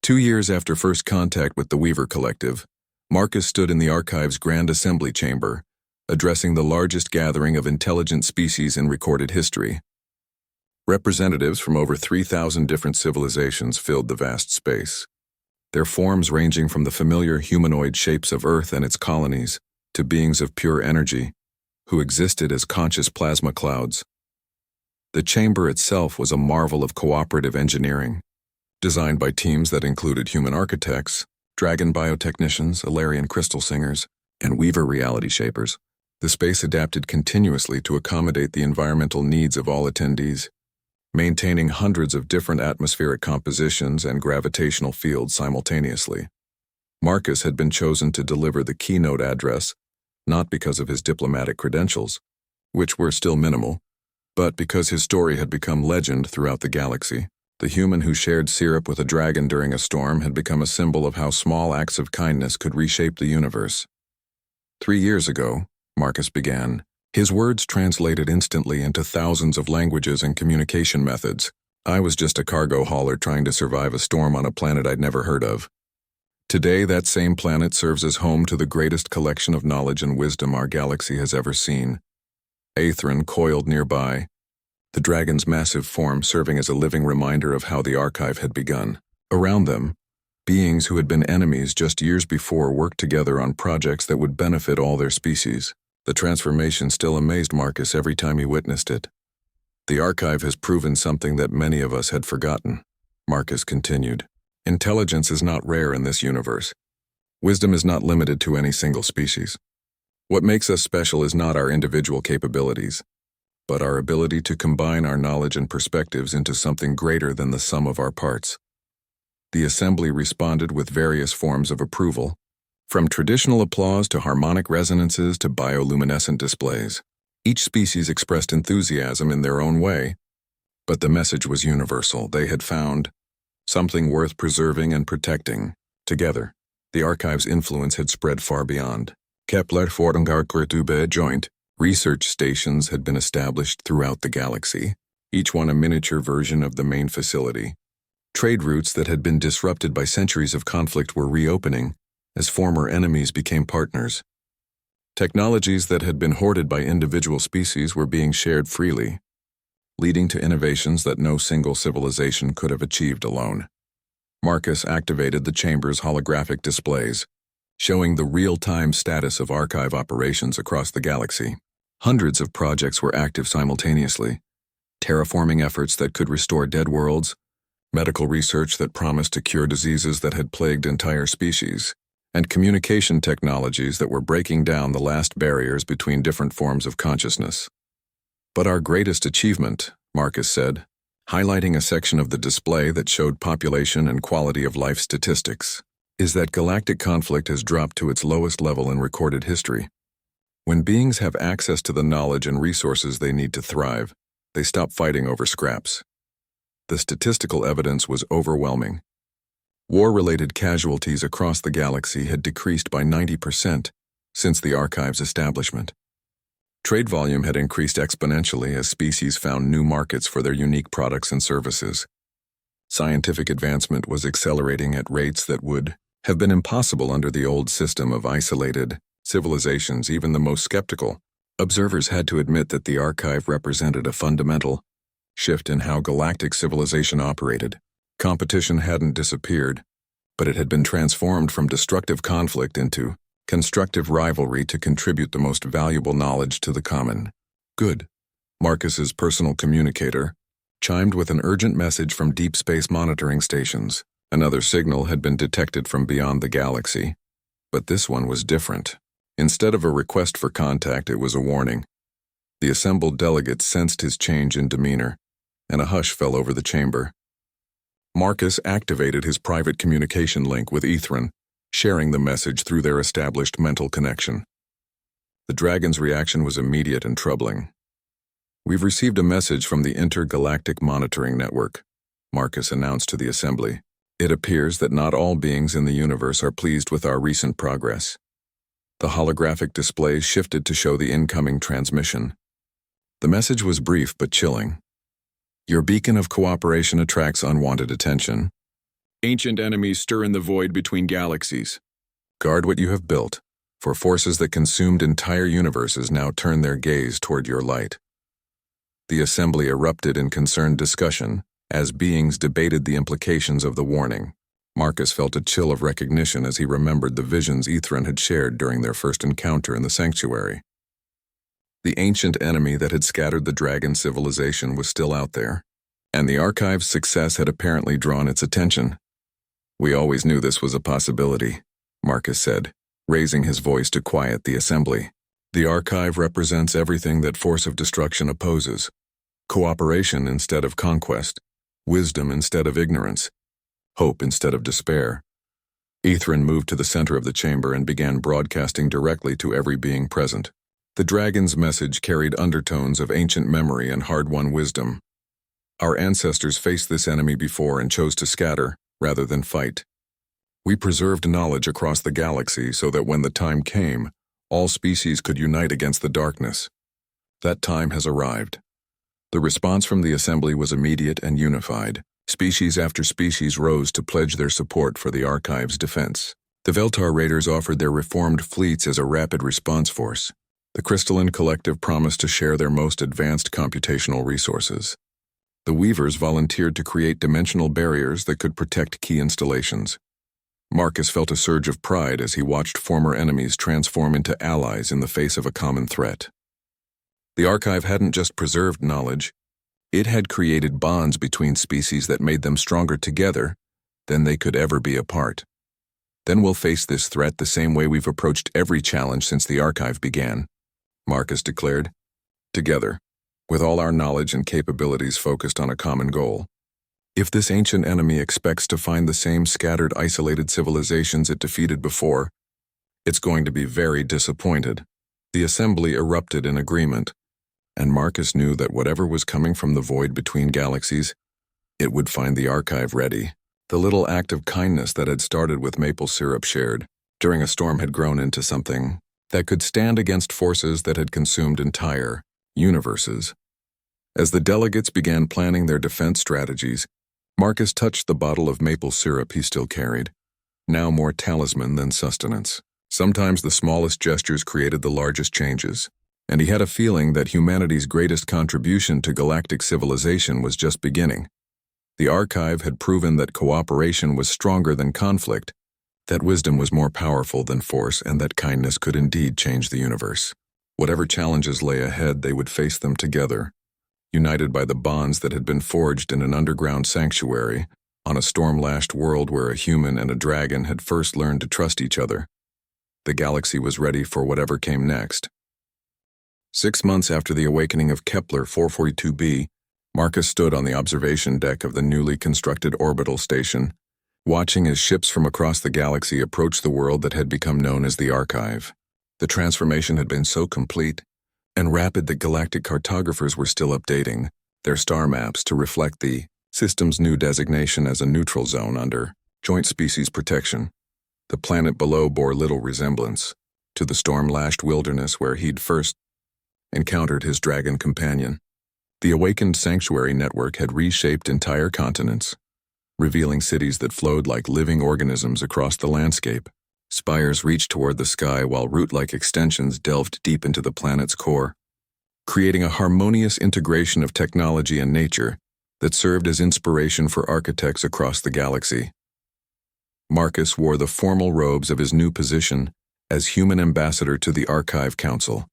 2 years after first contact with the Weaver Collective, Marcus stood in the archive's Grand Assembly Chamber, addressing the largest gathering of intelligent species in recorded history. Representatives from over 3,000 different civilizations filled the vast space, their forms ranging from the familiar humanoid shapes of Earth and its colonies to beings of pure energy, who existed as conscious plasma clouds. The chamber itself was a marvel of cooperative engineering, designed by teams that included human architects, dragon biotechnicians, Alarian crystal singers, and Weaver reality shapers. The space adapted continuously to accommodate the environmental needs of all attendees, maintaining hundreds of different atmospheric compositions and gravitational fields simultaneously. Marcus had been chosen to deliver the keynote address, not because of his diplomatic credentials, which were still minimal, but because his story had become legend throughout the galaxy. The human who shared syrup with a dragon during a storm had become a symbol of how small acts of kindness could reshape the universe. 3 years ago, Marcus began. His words translated instantly into thousands of languages and communication methods. I was just a cargo hauler trying to survive a storm on a planet I'd never heard of. Today, that same planet serves as home to the greatest collection of knowledge and wisdom our galaxy has ever seen. Aethrin coiled nearby, the dragon's massive form serving as a living reminder of how the archive had begun. Around them, beings who had been enemies just years before worked together on projects that would benefit all their species. The transformation still amazed Marcus every time he witnessed it. The archive has proven something that many of us had forgotten, Marcus continued. Intelligence is not rare in this universe. Wisdom is not limited to any single species. What makes us special is not our individual capabilities, but our ability to combine our knowledge and perspectives into something greater than the sum of our parts. The assembly responded with various forms of approval, from traditional applause to harmonic resonances to bioluminescent displays. Each species expressed enthusiasm in their own way, but the message was universal. They had found something worth preserving and protecting. Together, the archive's influence had spread far beyond. Kepler Forschungsgruppe joint research stations had been established throughout the galaxy, each one a miniature version of the main facility. Trade routes that had been disrupted by centuries of conflict were reopening, as former enemies became partners. Technologies that had been hoarded by individual species were being shared freely, leading to innovations that no single civilization could have achieved alone. Marcus activated the chamber's holographic displays, showing the real-time status of archive operations across the galaxy. Hundreds of projects were active simultaneously, terraforming efforts that could restore dead worlds, medical research that promised to cure diseases that had plagued entire species, and communication technologies that were breaking down the last barriers between different forms of consciousness. But our greatest achievement, Marcus said, highlighting a section of the display that showed population and quality of life statistics, is that galactic conflict has dropped to its lowest level in recorded history. When beings have access to the knowledge and resources they need to thrive, they stop fighting over scraps. The statistical evidence was overwhelming. War-related casualties across the galaxy had decreased by 90% since the archive's establishment. Trade volume had increased exponentially as species found new markets for their unique products and services. Scientific advancement was accelerating at rates that would have been impossible under the old system of isolated civilizations. Even the most skeptical observers had to admit that the archive represented a fundamental shift in how galactic civilization operated. Competition hadn't disappeared, but it had been transformed from destructive conflict into constructive rivalry to contribute the most valuable knowledge to the common good. Marcus's personal communicator chimed with an urgent message from deep space monitoring stations. Another signal had been detected from beyond the galaxy, but this one was different. Instead of a request for contact, it was a warning. The assembled delegates sensed his change in demeanor, and a hush fell over the chamber. Marcus activated his private communication link with Aethrin, sharing the message through their established mental connection. The dragon's reaction was immediate and troubling. "We've received a message from the Intergalactic Monitoring Network," Marcus announced to the assembly. "It appears that not all beings in the universe are pleased with our recent progress." The holographic displays shifted to show the incoming transmission. The message was brief but chilling. "Your beacon of cooperation attracts unwanted attention. Ancient enemies stir in the void between galaxies. Guard what you have built, for forces that consumed entire universes now turn their gaze toward your light. The assembly erupted in concerned discussion as beings debated the implications of the warning. Marcus felt a chill of recognition as he remembered the visions Ethran had shared during their first encounter in the sanctuary. The ancient enemy that had scattered the dragon civilization was still out there, and the Archive's success had apparently drawn its attention. "We always knew this was a possibility," Marcus said, raising his voice to quiet the assembly. "The Archive represents everything that Force of Destruction opposes. Cooperation instead of conquest, wisdom instead of ignorance, hope instead of despair." Ethran moved to the center of the chamber and began broadcasting directly to every being present. The dragon's message carried undertones of ancient memory and hard-won wisdom. "Our ancestors faced this enemy before and chose to scatter, rather than fight. We preserved knowledge across the galaxy so that when the time came, all species could unite against the darkness. That time has arrived." The response from the assembly was immediate and unified. Species after species rose to pledge their support for the Archive's defense. The Veltar Raiders offered their reformed fleets as a rapid response force. The Crystalline Collective promised to share their most advanced computational resources. The Weavers volunteered to create dimensional barriers that could protect key installations. Marcus felt a surge of pride as he watched former enemies transform into allies in the face of a common threat. The Archive hadn't just preserved knowledge, it had created bonds between species that made them stronger together than they could ever be apart. "Then we'll face this threat the same way we've approached every challenge since the Archive began," Marcus declared. "Together, with all our knowledge and capabilities focused on a common goal. If this ancient enemy expects to find the same scattered, isolated civilizations it defeated before, it's going to be very disappointed." The assembly erupted in agreement, and Marcus knew that whatever was coming from the void between galaxies, it would find the Archive ready. The little act of kindness that had started with maple syrup shared during a storm had grown into something that could stand against forces that had consumed entire universes. As the delegates began planning their defense strategies, Marcus touched the bottle of maple syrup he still carried, now more talisman than sustenance. Sometimes the smallest gestures created the largest changes, and he had a feeling that humanity's greatest contribution to galactic civilization was just beginning. The Archive had proven that cooperation was stronger than conflict, that wisdom was more powerful than force, and that kindness could indeed change the universe. Whatever challenges lay ahead, they would face them together, united by the bonds that had been forged in an underground sanctuary on a storm-lashed world where a human and a dragon had first learned to trust each other. The galaxy was ready for whatever came next. 6 months after the awakening of Kepler 442b, Marcus stood on the observation deck of the newly constructed orbital station, watching as ships from across the galaxy approached the world that had become known as the Archive. The transformation had been so complete and rapid that galactic cartographers were still updating their star maps to reflect the system's new designation as a neutral zone under joint species protection. The planet below bore little resemblance to the storm-lashed wilderness where he'd first encountered his dragon companion. The awakened sanctuary network had reshaped entire continents, revealing cities that flowed like living organisms across the landscape. Spires reached toward the sky while root-like extensions delved deep into the planet's core, creating a harmonious integration of technology and nature that served as inspiration for architects across the galaxy. Marcus wore the formal robes of his new position as human ambassador to the Archive Council.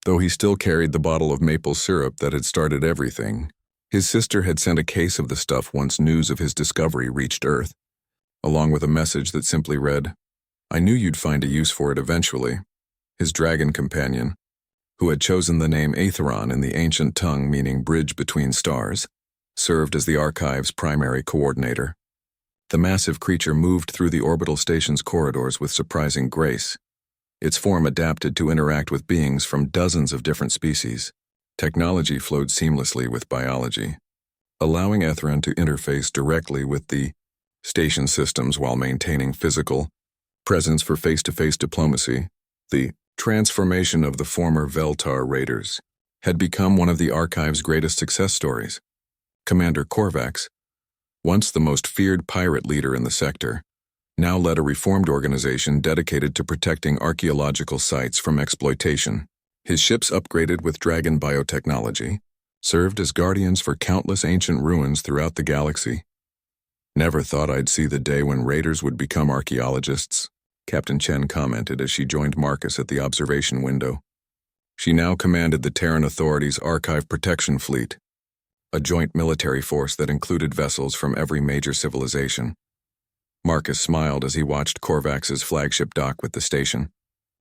Though he still carried the bottle of maple syrup that had started everything, his sister had sent a case of the stuff once news of his discovery reached Earth, along with a message that simply read, "I knew you'd find a use for it eventually." His dragon companion, who had chosen the name Aetheron in the ancient tongue meaning bridge between stars, served as the Archive's primary coordinator. The massive creature moved through the orbital station's corridors with surprising grace, its form adapted to interact with beings from dozens of different species. Technology flowed seamlessly with biology, allowing Aetheron to interface directly with the station systems while maintaining physical presence for face-to-face diplomacy. The transformation of the former Veltar Raiders had become one of the Archive's greatest success stories. Commander Korvax, once the most feared pirate leader in the sector, now led a reformed organization dedicated to protecting archaeological sites from exploitation. His ships, upgraded with dragon biotechnology, served as guardians for countless ancient ruins throughout the galaxy. "Never thought I'd see the day when raiders would become archaeologists," Captain Chen commented as she joined Marcus at the observation window. She now commanded the Terran Authority's Archive Protection Fleet, a joint military force that included vessels from every major civilization. Marcus smiled as he watched Korvax's flagship dock with the station.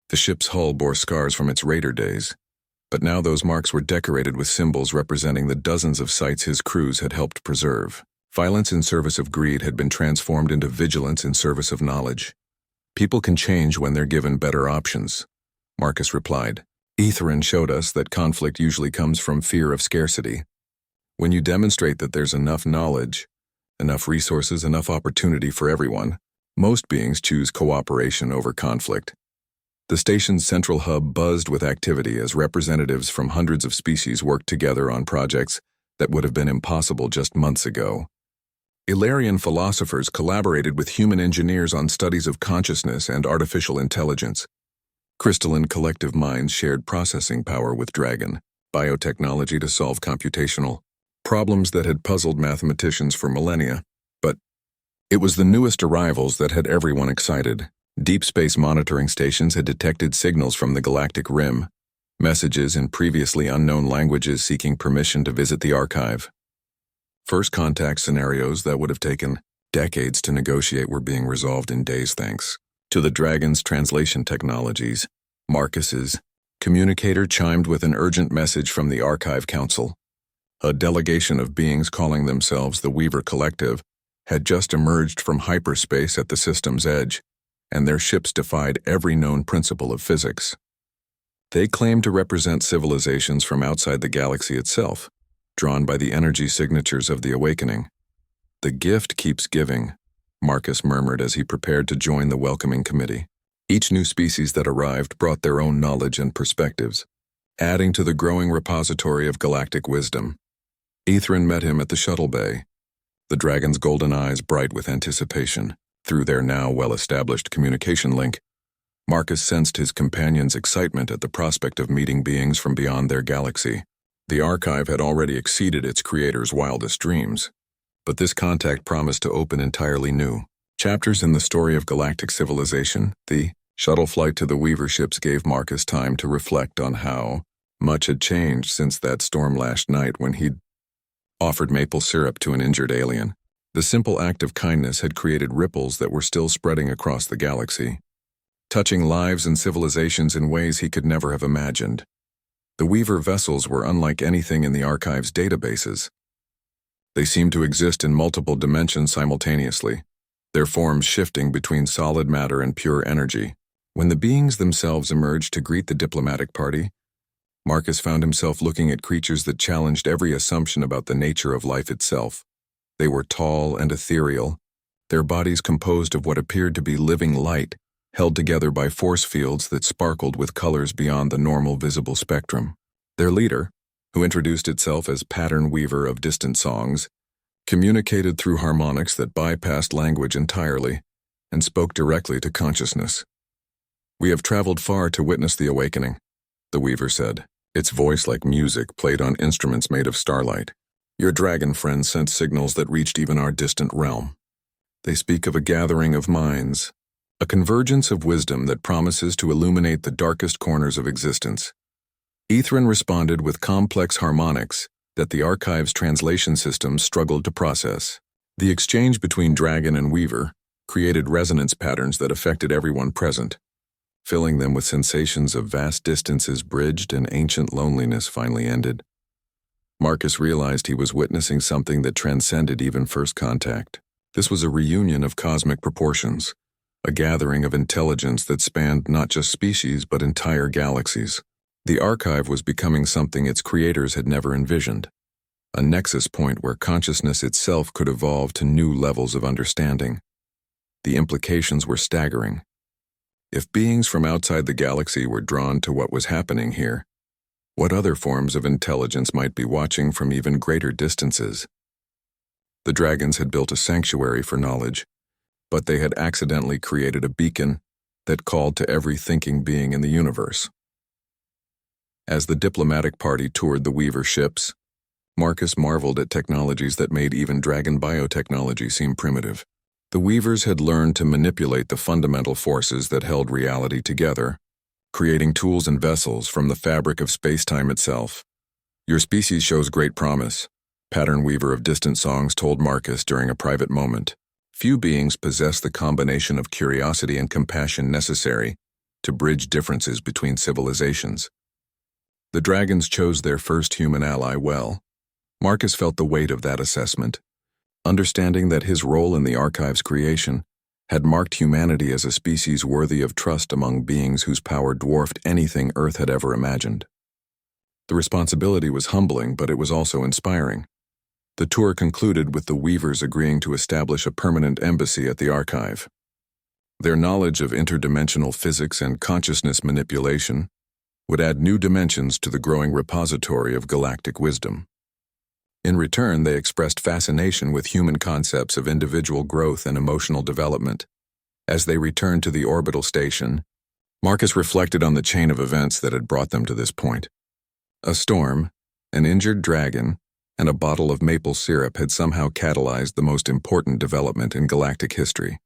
The ship's hull bore scars from its raider days, but now those marks were decorated with symbols representing the dozens of sites his crews had helped preserve. Violence in service of greed had been transformed into vigilance in service of knowledge. "People can change when they're given better options," Marcus replied. "Etherin showed us that conflict usually comes from fear of scarcity. When you demonstrate that there's enough knowledge, enough resources, enough opportunity for everyone, most beings choose cooperation over conflict." The station's central hub buzzed with activity as representatives from hundreds of species worked together on projects that would have been impossible just months ago. Ilarian philosophers collaborated with human engineers on studies of consciousness and artificial intelligence. Crystalline collective minds shared processing power with Dragon biotechnology to solve computational problems that had puzzled mathematicians for millennia. But it was the newest arrivals that had everyone excited. Deep space monitoring stations had detected signals from the galactic rim, messages in previously unknown languages seeking permission to visit the archive. First contact scenarios that would have taken decades to negotiate were being resolved in days thanks to the Dragon's translation technologies. Marcus's communicator chimed with an urgent message from the Archive Council. A delegation of beings calling themselves the Weaver Collective had just emerged from hyperspace at the system's edge, and their ships defied every known principle of physics. They claimed to represent civilizations from outside the galaxy itself, drawn by the energy signatures of the awakening. "The gift keeps giving," Marcus murmured as he prepared to join the welcoming committee. Each new species that arrived brought their own knowledge and perspectives, adding to the growing repository of galactic wisdom. Etherin met him at the shuttle bay, the dragon's golden eyes bright with anticipation. Through their now well-established communication link, Marcus sensed his companion's excitement at the prospect of meeting beings from beyond their galaxy. The archive had already exceeded its creator's wildest dreams, but this contact promised to open entirely new chapters in the story of galactic civilization. The shuttle flight to the Weaver ships gave Marcus time to reflect on how much had changed since that storm-lashed night when he'd offered maple syrup to an injured alien. The simple act of kindness had created ripples that were still spreading across the galaxy, touching lives and civilizations in ways he could never have imagined. The Weaver vessels were unlike anything in the archive's databases. They seemed to exist in multiple dimensions simultaneously, their forms shifting between solid matter and pure energy. When the beings themselves emerged to greet the diplomatic party, Marcus found himself looking at creatures that challenged every assumption about the nature of life itself. They were tall and ethereal, their bodies composed of what appeared to be living light, held together by force fields that sparkled with colors beyond the normal visible spectrum. Their leader, who introduced itself as Pattern Weaver of Distant Songs, communicated through harmonics that bypassed language entirely and spoke directly to consciousness. "We have traveled far to witness the awakening," the Weaver said, its voice like music played on instruments made of starlight. "Your dragon friends sent signals that reached even our distant realm. They speak of a gathering of minds, a convergence of wisdom that promises to illuminate the darkest corners of existence." Etherin responded with complex harmonics that the archive's translation systems struggled to process. The exchange between Dragon and Weaver created resonance patterns that affected everyone present, filling them with sensations of vast distances bridged and ancient loneliness finally ended. Marcus realized he was witnessing something that transcended even first contact. This was a reunion of cosmic proportions, a gathering of intelligence that spanned not just species but entire galaxies. The archive was becoming something its creators had never envisioned, a nexus point where consciousness itself could evolve to new levels of understanding. The implications were staggering. If beings from outside the galaxy were drawn to what was happening here, what other forms of intelligence might be watching from even greater distances? The dragons had built a sanctuary for knowledge, but they had accidentally created a beacon that called to every thinking being in the universe. As the diplomatic party toured the Weaver ships, Marcus marveled at technologies that made even dragon biotechnology seem primitive. The Weavers had learned to manipulate the fundamental forces that held reality together, creating tools and vessels from the fabric of space-time itself. "Your species shows great promise," Pattern Weaver of Distant Songs told Marcus during a private moment. "Few beings possess the combination of curiosity and compassion necessary to bridge differences between civilizations." The dragons chose their first human ally well. Marcus felt the weight of that assessment, understanding that his role in the Archive's creation had marked humanity as a species worthy of trust among beings whose power dwarfed anything Earth had ever imagined. The responsibility was humbling, but it was also inspiring. The tour concluded with the Weavers agreeing to establish a permanent embassy at the Archive. Their knowledge of interdimensional physics and consciousness manipulation would add new dimensions to the growing repository of galactic wisdom. In return, they expressed fascination with human concepts of individual growth and emotional development. As they returned to the orbital station, Marcus reflected on the chain of events that had brought them to this point. A storm, an injured dragon, and a bottle of maple syrup had somehow catalyzed the most important development in galactic history.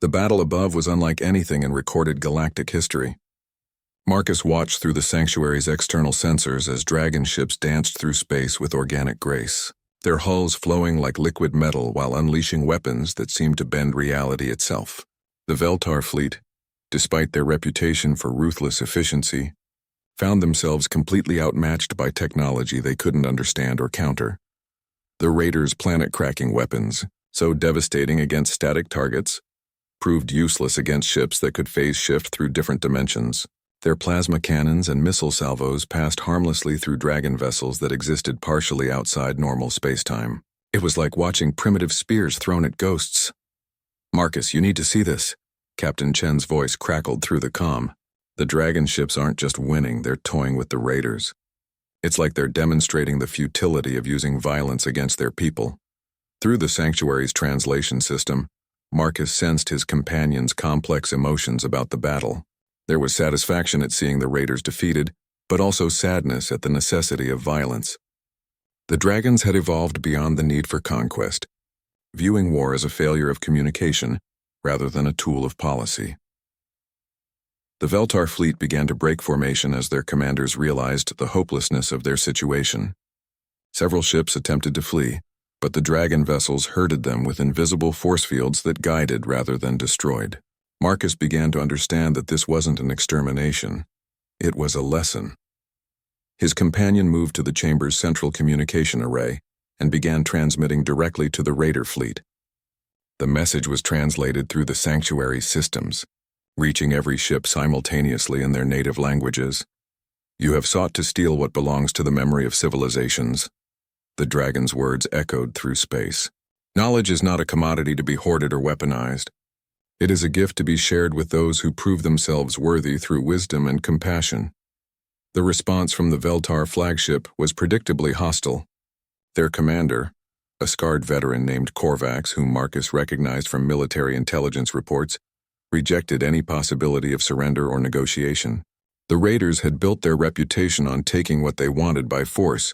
The battle above was unlike anything in recorded galactic history. Marcus watched through the sanctuary's external sensors as dragon ships danced through space with organic grace, their hulls flowing like liquid metal while unleashing weapons that seemed to bend reality itself. The Veltar fleet, despite their reputation for ruthless efficiency, found themselves completely outmatched by technology they couldn't understand or counter. The Raiders' planet-cracking weapons, so devastating against static targets, proved useless against ships that could phase shift through different dimensions. Their plasma cannons and missile salvos passed harmlessly through dragon vessels that existed partially outside normal spacetime. It was like watching primitive spears thrown at ghosts. "Marcus, you need to see this," Captain Chen's voice crackled through the comm. "The dragon ships aren't just winning, they're toying with the Raiders. It's like they're demonstrating the futility of using violence against their people." Through the sanctuary's translation system, Marcus sensed his companion's complex emotions about the battle. There was satisfaction at seeing the Raiders defeated, but also sadness at the necessity of violence. The dragons had evolved beyond the need for conquest, viewing war as a failure of communication rather than a tool of policy. The Veltar fleet began to break formation as their commanders realized the hopelessness of their situation. Several ships attempted to flee, but the dragon vessels herded them with invisible force fields that guided rather than destroyed. Marcus began to understand that this wasn't an extermination. It was a lesson. His companion moved to the chamber's central communication array and began transmitting directly to the Raider fleet. The message was translated through the sanctuary systems, reaching every ship simultaneously in their native languages. "You have sought to steal what belongs to the memory of civilizations." The dragon's words echoed through space. "Knowledge is not a commodity to be hoarded or weaponized. It is a gift to be shared with those who prove themselves worthy through wisdom and compassion." The response from the Veltar flagship was predictably hostile. Their commander, a scarred veteran named Korvax, whom Marcus recognized from military intelligence reports, rejected any possibility of surrender or negotiation. The Raiders had built their reputation on taking what they wanted by force,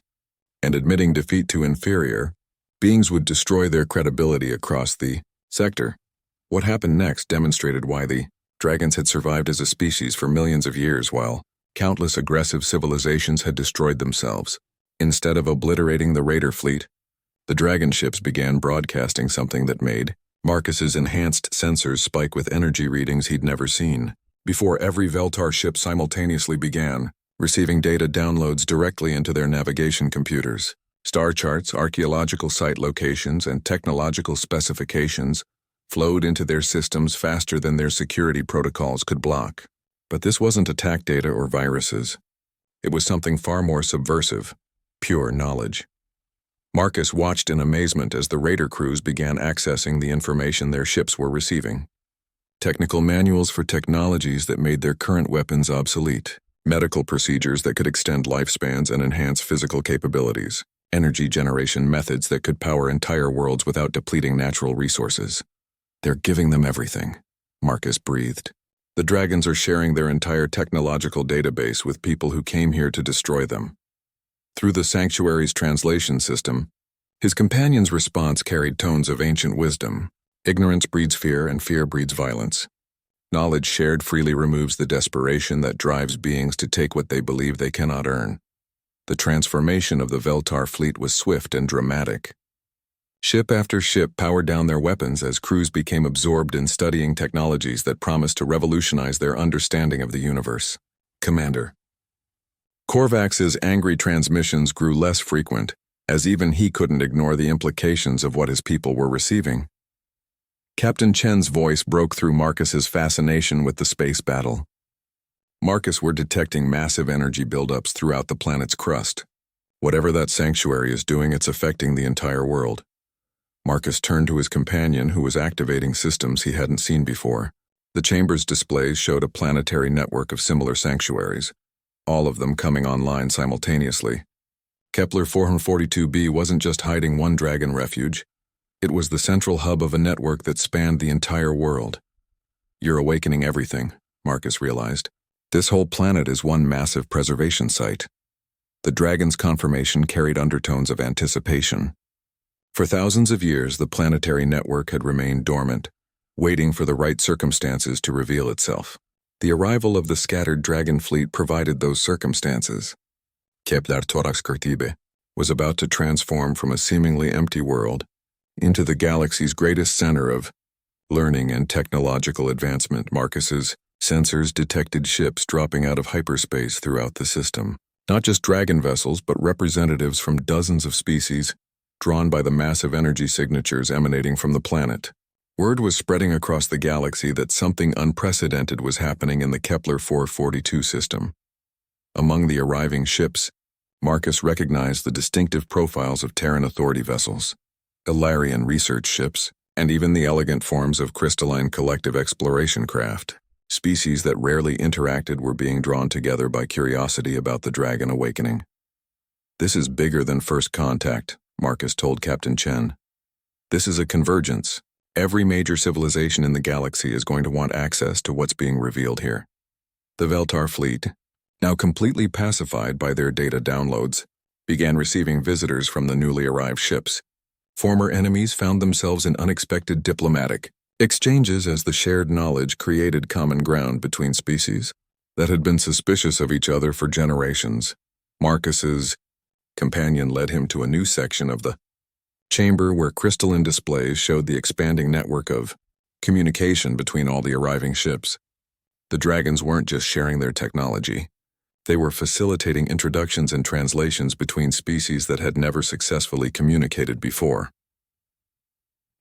and admitting defeat to inferior beings would destroy their credibility across the sector. What happened next demonstrated why the dragons had survived as a species for millions of years while countless aggressive civilizations had destroyed themselves. Instead of obliterating the Raider fleet, the dragon ships began broadcasting something that made Marcus's enhanced sensors spike with energy readings he'd never seen. Before every Veltar ship simultaneously began receiving data downloads directly into their navigation computers. Star charts, archaeological site locations, and technological specifications flowed into their systems faster than their security protocols could block. But this wasn't attack data or viruses. It was something far more subversive, pure knowledge. Marcus watched in amazement as the Raider crews began accessing the information their ships were receiving. Technical manuals for technologies that made their current weapons obsolete, medical procedures that could extend lifespans and enhance physical capabilities, energy generation methods that could power entire worlds without depleting natural resources. They're giving them everything, Marcus breathed. The dragons are sharing their entire technological database with people who came here to destroy them. Through the sanctuary's translation system, his companion's response carried tones of ancient wisdom. Ignorance breeds fear, and fear breeds violence. Knowledge shared freely removes the desperation that drives beings to take what they believe they cannot earn. The transformation of the Veltar fleet was swift and dramatic. Ship after ship powered down their weapons as crews became absorbed in studying technologies that promised to revolutionize their understanding of the universe. Commander. Korvax's angry transmissions grew less frequent, as even he couldn't ignore the implications of what his people were receiving. Captain Chen's voice broke through Marcus's fascination with the space battle. Marcus were detecting massive energy buildups throughout the planet's crust. Whatever that sanctuary is doing, it's affecting the entire world. Marcus turned to his companion, who was activating systems he hadn't seen before. The chamber's displays showed a planetary network of similar sanctuaries, all of them coming online simultaneously. Kepler 442b wasn't just hiding one dragon refuge. It was the central hub of a network that spanned the entire world. You're awakening everything, Marcus realized. This whole planet is one massive preservation site. The dragon's confirmation carried undertones of anticipation. For thousands of years, the planetary network had remained dormant, waiting for the right circumstances to reveal itself. The arrival of the scattered dragon fleet provided those circumstances. Kepler Torax was about to transform from a seemingly empty world into the galaxy's greatest center of learning and technological advancement. Marcus's sensors detected ships dropping out of hyperspace throughout the system. Not just dragon vessels, but representatives from dozens of species, drawn by the massive energy signatures emanating from the planet. Word was spreading across the galaxy that something unprecedented was happening in the Kepler 442 system. Among the arriving ships, Marcus recognized the distinctive profiles of Terran Authority vessels, Ilarian research ships, and even the elegant forms of crystalline collective exploration craft. Species that rarely interacted were being drawn together by curiosity about the dragon awakening. "This is bigger than first contact," Marcus told Captain Chen. "This is a convergence. Every major civilization in the galaxy is going to want access to what's being revealed here." The Veltar fleet, now completely pacified by their data downloads, began receiving visitors from the newly arrived ships. Former enemies found themselves in unexpected diplomatic exchanges as the shared knowledge created common ground between species that had been suspicious of each other for generations. Marcus's companion led him to a new section of the chamber where crystalline displays showed the expanding network of communication between all the arriving ships. The dragons weren't just sharing their technology. They were facilitating introductions and translations between species that had never successfully communicated before.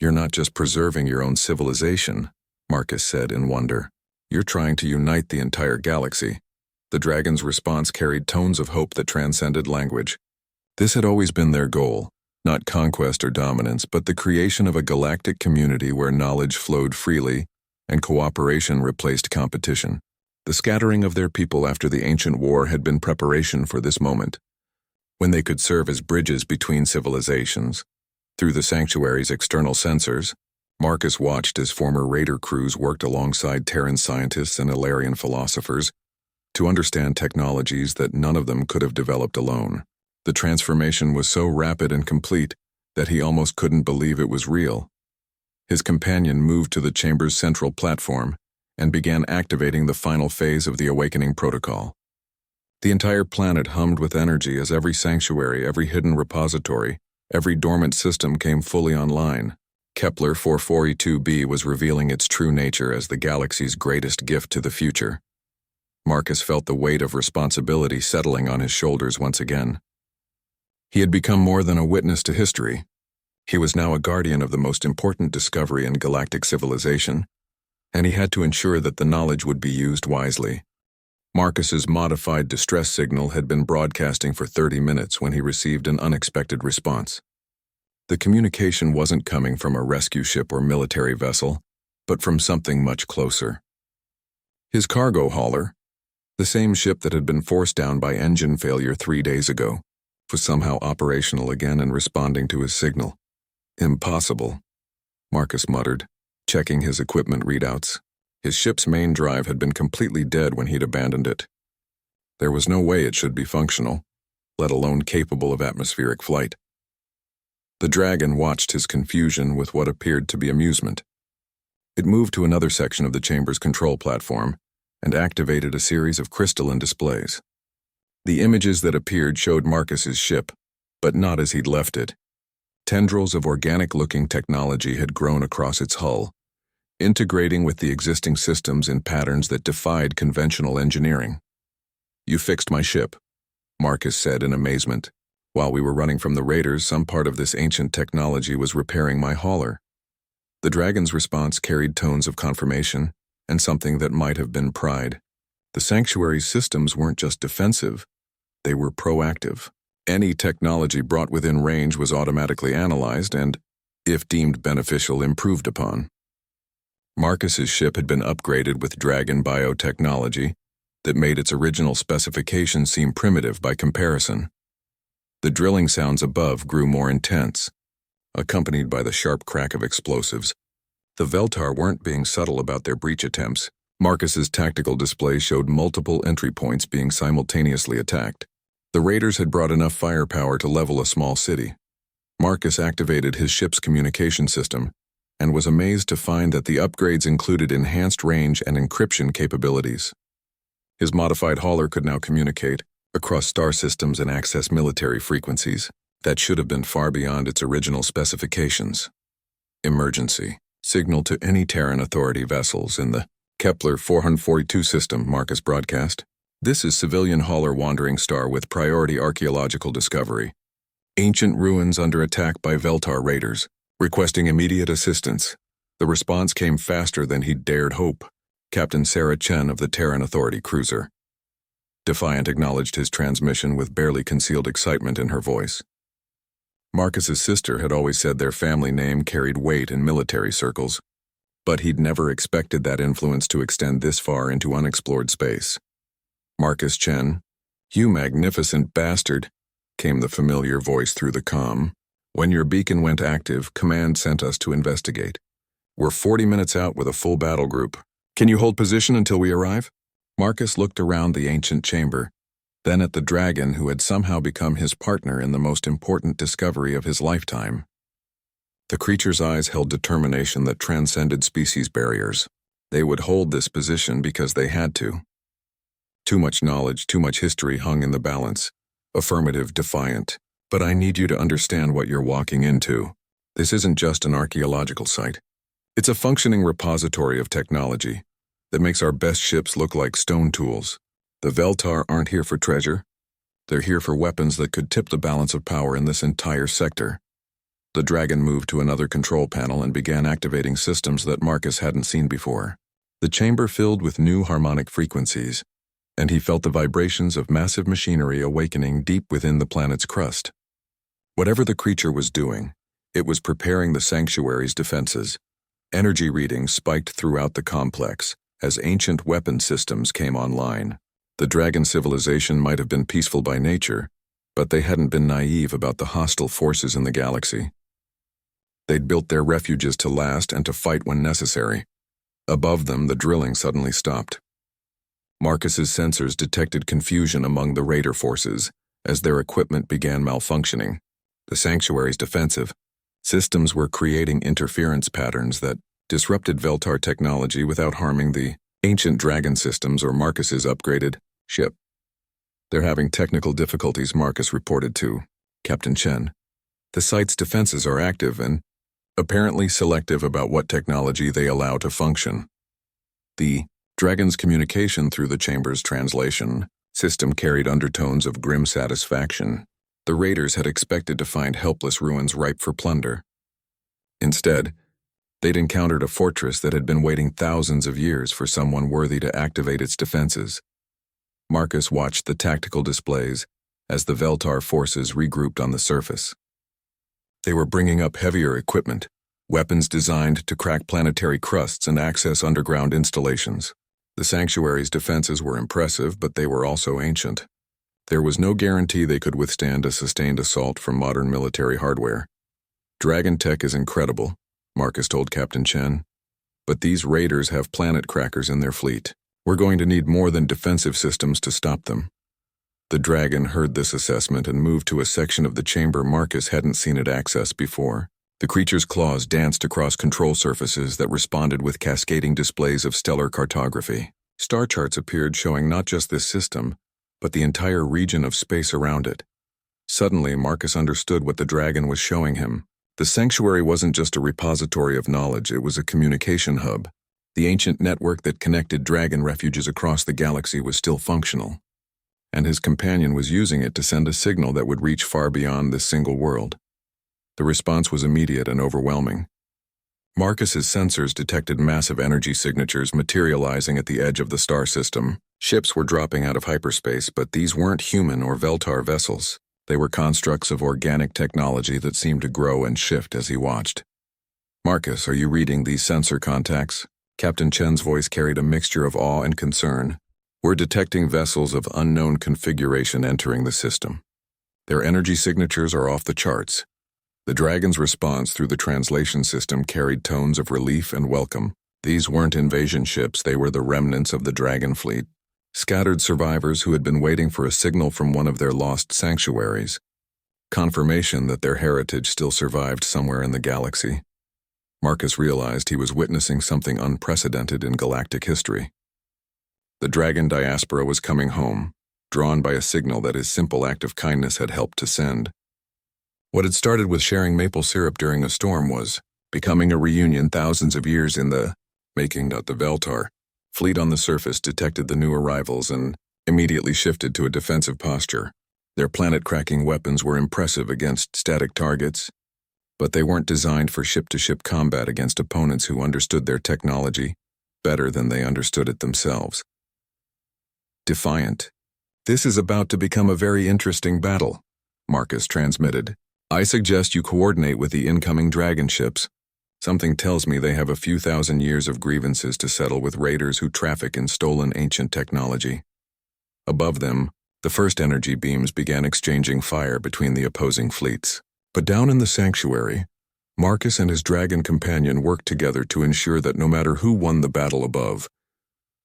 "You're not just preserving your own civilization," Marcus said in wonder. "You're trying to unite the entire galaxy." The dragon's response carried tones of hope that transcended language. This had always been their goal, not conquest or dominance, but the creation of a galactic community where knowledge flowed freely and cooperation replaced competition. The scattering of their people after the ancient war had been preparation for this moment, when they could serve as bridges between civilizations. Through the sanctuary's external sensors, Marcus watched as former raider crews worked alongside Terran scientists and Ilarian philosophers to understand technologies that none of them could have developed alone. The transformation was so rapid and complete that he almost couldn't believe it was real. His companion moved to the chamber's central platform and began activating the final phase of the awakening protocol. The entire planet hummed with energy as every sanctuary, every hidden repository, every dormant system came fully online. Kepler 442b was revealing its true nature as the galaxy's greatest gift to the future. Marcus felt the weight of responsibility settling on his shoulders once again. He had become more than a witness to history. He was now a guardian of the most important discovery in galactic civilization, and he had to ensure that the knowledge would be used wisely. Marcus's modified distress signal had been broadcasting for 30 minutes when he received an unexpected response. The communication wasn't coming from a rescue ship or military vessel, but from something much closer. His cargo hauler, the same ship that had been forced down by engine failure 3 days ago. was somehow operational again and responding to his signal. Impossible, Marcus muttered, checking his equipment readouts. His ship's main drive had been completely dead when he'd abandoned it. There was no way it should be functional, let alone capable of atmospheric flight. The dragon watched his confusion with what appeared to be amusement. It moved to another section of the chamber's control platform and activated a series of crystalline displays. The images that appeared showed Marcus's ship, but not as he'd left it. Tendrils of organic-looking technology had grown across its hull, integrating with the existing systems in patterns that defied conventional engineering. "You fixed my ship," Marcus said in amazement. "While we were running from the raiders, some part of this ancient technology was repairing my hauler." The dragon's response carried tones of confirmation and something that might have been pride. The sanctuary's systems weren't just defensive, they were proactive. Any technology brought within range was automatically analyzed and, if deemed beneficial, improved upon. Marcus's ship had been upgraded with dragon biotechnology that made its original specifications seem primitive by comparison. The drilling sounds above grew more intense, accompanied by the sharp crack of explosives. The Veltar weren't being subtle about their breach attempts. Marcus's tactical display showed multiple entry points being simultaneously attacked. The raiders had brought enough firepower to level a small city. Marcus activated his ship's communication system and was amazed to find that the upgrades included enhanced range and encryption capabilities. His modified hauler could now communicate across star systems and access military frequencies that should have been far beyond its original specifications. "Emergency. Signal to any Terran Authority vessels in the Kepler 442 system," Marcus broadcast. "This is civilian hauler Wandering Star with priority archaeological discovery. Ancient ruins under attack by Veltar raiders, requesting immediate assistance." The response came faster than he'd dared hope. Captain Sarah Chen of the Terran Authority cruiser. Defiant acknowledged his transmission with barely concealed excitement in her voice. Marcus's sister had always said their family name carried weight in military circles, but he'd never expected that influence to extend this far into unexplored space. "Marcus Chen, you magnificent bastard," came the familiar voice through the comm. "When your beacon went active, Command sent us to investigate. We're 40 minutes out with a full battle group. Can you hold position until we arrive?" Marcus looked around the ancient chamber, then at the dragon who had somehow become his partner in the most important discovery of his lifetime. The creature's eyes held determination that transcended species barriers. They would hold this position because they had to. Too much knowledge, too much history hung in the balance. Affirmative, defiant. "But I need you to understand what you're walking into. This isn't just an archaeological site. It's a functioning repository of technology that makes our best ships look like stone tools. The Veltar aren't here for treasure. They're here for weapons that could tip the balance of power in this entire sector." The dragon moved to another control panel and began activating systems that Marcus hadn't seen before. The chamber filled with new harmonic frequencies, and he felt the vibrations of massive machinery awakening deep within the planet's crust. Whatever the creature was doing, it was preparing the sanctuary's defenses. Energy readings spiked throughout the complex as ancient weapon systems came online. The dragon civilization might have been peaceful by nature, but they hadn't been naive about the hostile forces in the galaxy. They'd built their refuges to last and to fight when necessary. Above them, the drilling suddenly stopped. Marcus's sensors detected confusion among the raider forces as their equipment began malfunctioning. The sanctuary's defensive systems were creating interference patterns that disrupted Veltar technology without harming the ancient dragon systems or Marcus's upgraded ship. "They're having technical difficulties," Marcus reported to Captain Chen. "The site's defenses are active and apparently selective about what technology they allow to function." The dragon's communication through the chamber's translation system carried undertones of grim satisfaction. The raiders had expected to find helpless ruins ripe for plunder. Instead, they'd encountered a fortress that had been waiting thousands of years for someone worthy to activate its defenses. Marcus watched the tactical displays as the Veltar forces regrouped on the surface. They were bringing up heavier equipment, weapons designed to crack planetary crusts and access underground installations. The sanctuary's defenses were impressive, but they were also ancient. There was no guarantee they could withstand a sustained assault from modern military hardware. Dragon tech is incredible, Marcus told Captain Chen. But these raiders have planet crackers in their fleet. We're going to need more than defensive systems to stop them. The dragon heard this assessment and moved to a section of the chamber Marcus hadn't seen it access before. The creature's claws danced across control surfaces that responded with cascading displays of stellar cartography. Star charts appeared showing not just this system, but the entire region of space around it. Suddenly, Marcus understood what the dragon was showing him. The sanctuary wasn't just a repository of knowledge, it was a communication hub. The ancient network that connected dragon refuges across the galaxy was still functional, and his companion was using it to send a signal that would reach far beyond this single world. The response was immediate and overwhelming. Marcus's sensors detected massive energy signatures materializing at the edge of the star system. Ships were dropping out of hyperspace, but these weren't human or Veltar vessels. They were constructs of organic technology that seemed to grow and shift as he watched. "Marcus, are you reading these sensor contacts?" Captain Chen's voice carried a mixture of awe and concern. "We're detecting vessels of unknown configuration entering the system. Their energy signatures are off the charts." The dragon's response through the translation system carried tones of relief and welcome. These weren't invasion ships, they were the remnants of the dragon fleet. Scattered survivors who had been waiting for a signal from one of their lost sanctuaries. Confirmation that their heritage still survived somewhere in the galaxy. Marcus realized he was witnessing something unprecedented in galactic history. The dragon diaspora was coming home, drawn by a signal that his simple act of kindness had helped to send. What had started with sharing maple syrup during a storm was becoming a reunion thousands of years in the making. The Veltar fleet on the surface detected the new arrivals and immediately shifted to a defensive posture. Their planet-cracking weapons were impressive against static targets, but they weren't designed for ship-to-ship combat against opponents who understood their technology better than they understood it themselves. Defiant. "This is about to become a very interesting battle," Marcus transmitted. "I suggest you coordinate with the incoming dragon ships. Something tells me they have a few thousand years of grievances to settle with raiders who traffic in stolen ancient technology." Above them, the first energy beams began exchanging fire between the opposing fleets. But down in the sanctuary, Marcus and his dragon companion worked together to ensure that no matter who won the battle above,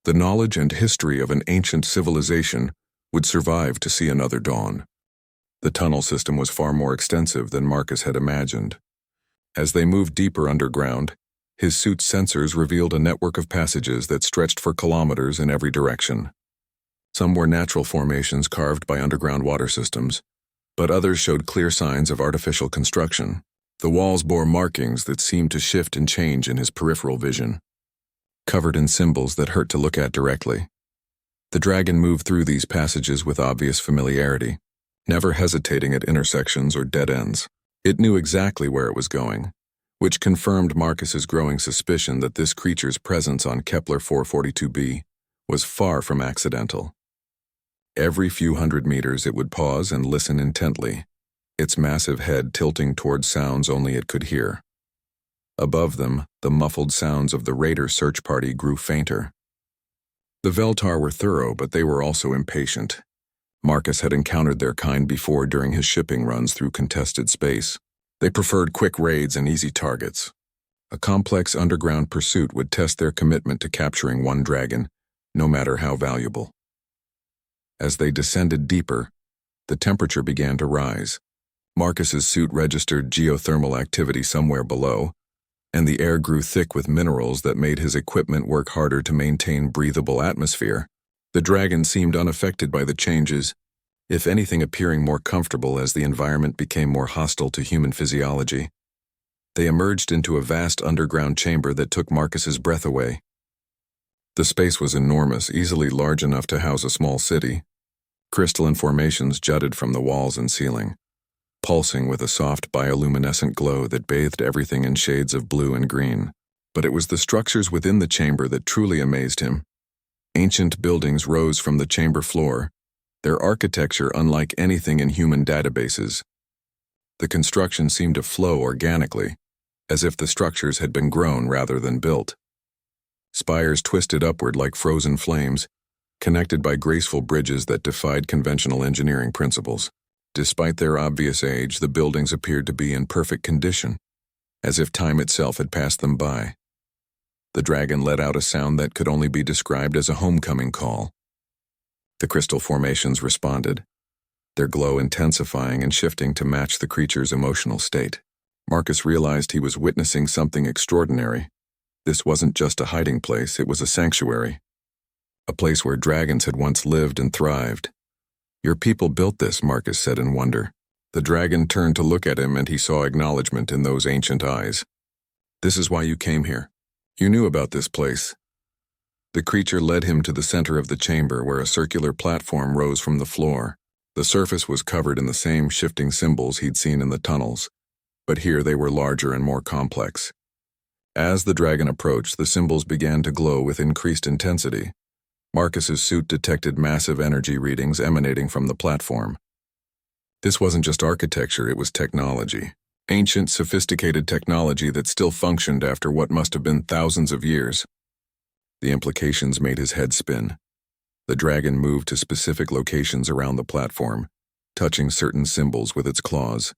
the knowledge and history of an ancient civilization would survive to see another dawn. The tunnel system was far more extensive than Marcus had imagined. As they moved deeper underground, his suit's sensors revealed a network of passages that stretched for kilometers in every direction. Some were natural formations carved by underground water systems, but others showed clear signs of artificial construction. The walls bore markings that seemed to shift and change in his peripheral vision, covered in symbols that hurt to look at directly. The dragon moved through these passages with obvious familiarity, never hesitating at intersections or dead ends. It knew exactly where it was going, which confirmed Marcus's growing suspicion that this creature's presence on Kepler 442b was far from accidental. Every few hundred meters it would pause and listen intently, its massive head tilting towards sounds only it could hear. Above them, the muffled sounds of the raider search party grew fainter. The Veltar were thorough, but they were also impatient. Marcus had encountered their kind before during his shipping runs through contested space. They preferred quick raids and easy targets. A complex underground pursuit would test their commitment to capturing one dragon, no matter how valuable. As they descended deeper, the temperature began to rise. Marcus's suit registered geothermal activity somewhere below, and the air grew thick with minerals that made his equipment work harder to maintain breathable atmosphere. The dragon seemed unaffected by the changes, if anything appearing more comfortable as the environment became more hostile to human physiology. They emerged into a vast underground chamber that took Marcus's breath away. The space was enormous, easily large enough to house a small city. Crystalline formations jutted from the walls and ceiling, pulsing with a soft bioluminescent glow that bathed everything in shades of blue and green. But it was the structures within the chamber that truly amazed him. Ancient buildings rose from the chamber floor, their architecture unlike anything in human databases. The construction seemed to flow organically, as if the structures had been grown rather than built. Spires twisted upward like frozen flames, connected by graceful bridges that defied conventional engineering principles. Despite their obvious age, the buildings appeared to be in perfect condition, as if time itself had passed them by. The dragon let out a sound that could only be described as a homecoming call. The crystal formations responded, their glow intensifying and shifting to match the creature's emotional state. Marcus realized he was witnessing something extraordinary. This wasn't just a hiding place, it was a sanctuary. A place where dragons had once lived and thrived. "Your people built this," Marcus said in wonder. The dragon turned to look at him, and he saw acknowledgement in those ancient eyes. "This is why you came here. You knew about this place." The creature led him to the center of the chamber, where a circular platform rose from the floor. The surface was covered in the same shifting symbols he'd seen in the tunnels, but here they were larger and more complex. As the dragon approached, the symbols began to glow with increased intensity. Marcus's suit detected massive energy readings emanating from the platform. This wasn't just architecture, it was technology. Ancient, sophisticated technology that still functioned after what must have been thousands of years. The implications made his head spin. The dragon moved to specific locations around the platform, touching certain symbols with its claws.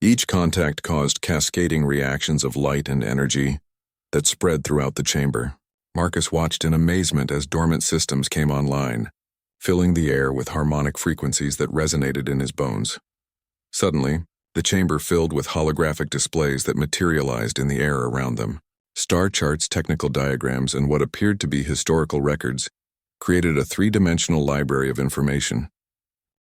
Each contact caused cascading reactions of light and energy that spread throughout the chamber. Marcus watched in amazement as dormant systems came online, filling the air with harmonic frequencies that resonated in his bones. Suddenly, the chamber filled with holographic displays that materialized in the air around them. Star charts, technical diagrams, and what appeared to be historical records created a three-dimensional library of information.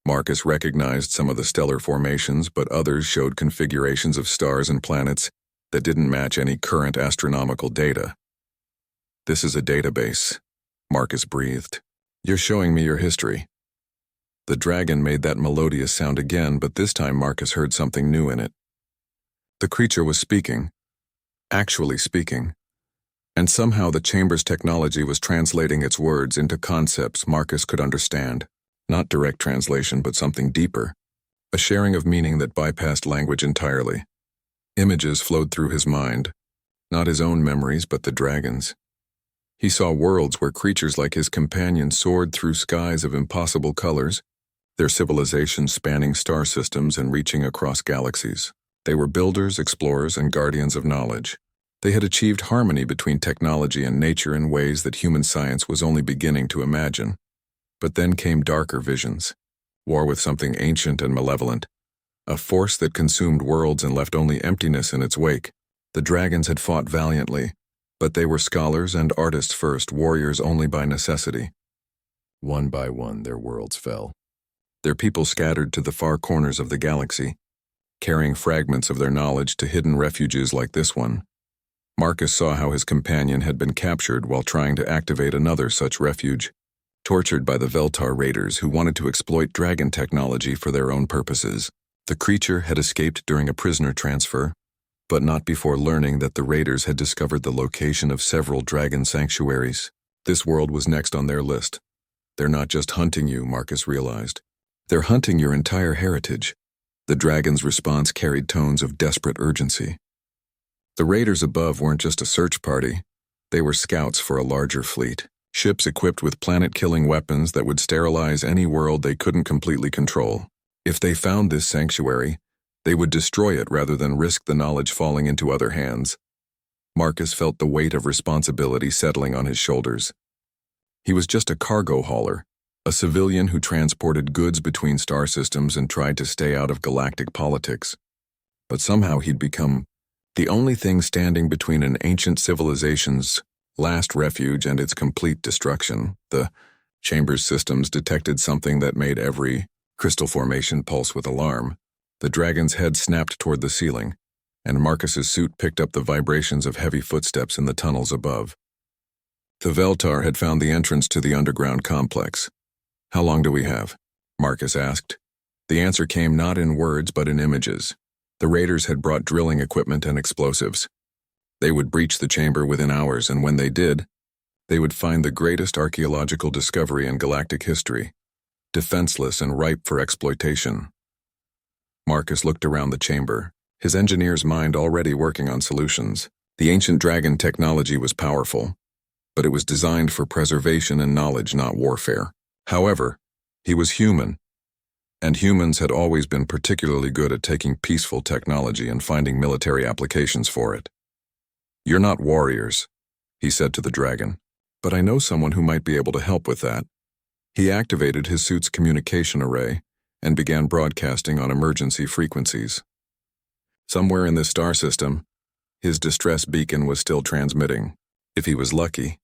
Marcus recognized some of the stellar formations, but others showed configurations of stars and planets that didn't match any current astronomical data. "This is a database," Marcus breathed. "You're showing me your history." The dragon made that melodious sound again, but this time Marcus heard something new in it. The creature was speaking, actually speaking, and somehow the chamber's technology was translating its words into concepts Marcus could understand. Not direct translation, but something deeper, a sharing of meaning that bypassed language entirely. Images flowed through his mind, not his own memories, but the dragon's. He saw worlds where creatures like his companion soared through skies of impossible colors, their civilizations spanning star systems and reaching across galaxies. They were builders, explorers, and guardians of knowledge. They had achieved harmony between technology and nature in ways that human science was only beginning to imagine. But then came darker visions. War with something ancient and malevolent. A force that consumed worlds and left only emptiness in its wake. The dragons had fought valiantly, but they were scholars and artists first, warriors only by necessity. One by one, their worlds fell. Their people scattered to the far corners of the galaxy, carrying fragments of their knowledge to hidden refuges like this one. Marcus saw how his companion had been captured while trying to activate another such refuge, tortured by the Veltar raiders who wanted to exploit dragon technology for their own purposes. The creature had escaped during a prisoner transfer, but not before learning that the raiders had discovered the location of several dragon sanctuaries. This world was next on their list. They're not just hunting you, Marcus realized. They're hunting your entire heritage. The dragon's response carried tones of desperate urgency. The raiders above weren't just a search party. They were scouts for a larger fleet. Ships equipped with planet-killing weapons that would sterilize any world they couldn't completely control. If they found this sanctuary, they would destroy it rather than risk the knowledge falling into other hands. Marcus felt the weight of responsibility settling on his shoulders. He was just a cargo hauler, a civilian who transported goods between star systems and tried to stay out of galactic politics. But somehow he'd become the only thing standing between an ancient civilization's last refuge and its complete destruction. The chamber's systems detected something that made every crystal formation pulse with alarm. The dragon's head snapped toward the ceiling, and Marcus's suit picked up the vibrations of heavy footsteps in the tunnels above. The Veltar had found the entrance to the underground complex. "How long do we have?" Marcus asked. The answer came not in words but in images. The raiders had brought drilling equipment and explosives. They would breach the chamber within hours, and when they did, they would find the greatest archaeological discovery in galactic history, defenseless and ripe for exploitation. Marcus looked around the chamber, his engineer's mind already working on solutions. The ancient dragon technology was powerful, but it was designed for preservation and knowledge, not warfare. However, he was human, and humans had always been particularly good at taking peaceful technology and finding military applications for it. "You're not warriors," he said to the dragon, "but I know someone who might be able to help with that." He activated his suit's communication array and began broadcasting on emergency frequencies. Somewhere in this star system, his distress beacon was still transmitting. If he was lucky,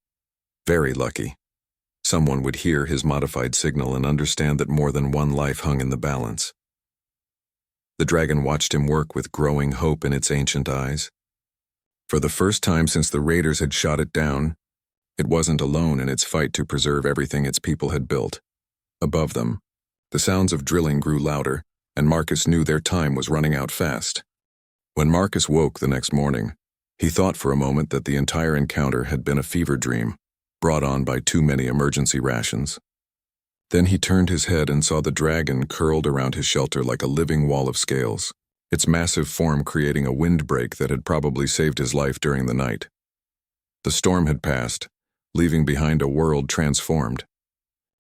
very lucky, someone would hear his modified signal and understand that more than one life hung in the balance. The dragon watched him work with growing hope in its ancient eyes. For the first time since the raiders had shot it down, it wasn't alone in its fight to preserve everything its people had built. Above them, the sounds of drilling grew louder, and Marcus knew their time was running out fast. When Marcus woke the next morning, he thought for a moment that the entire encounter had been a fever dream, brought on by too many emergency rations. Then he turned his head and saw the dragon curled around his shelter like a living wall of scales, its massive form creating a windbreak that had probably saved his life during the night. The storm had passed, leaving behind a world transformed.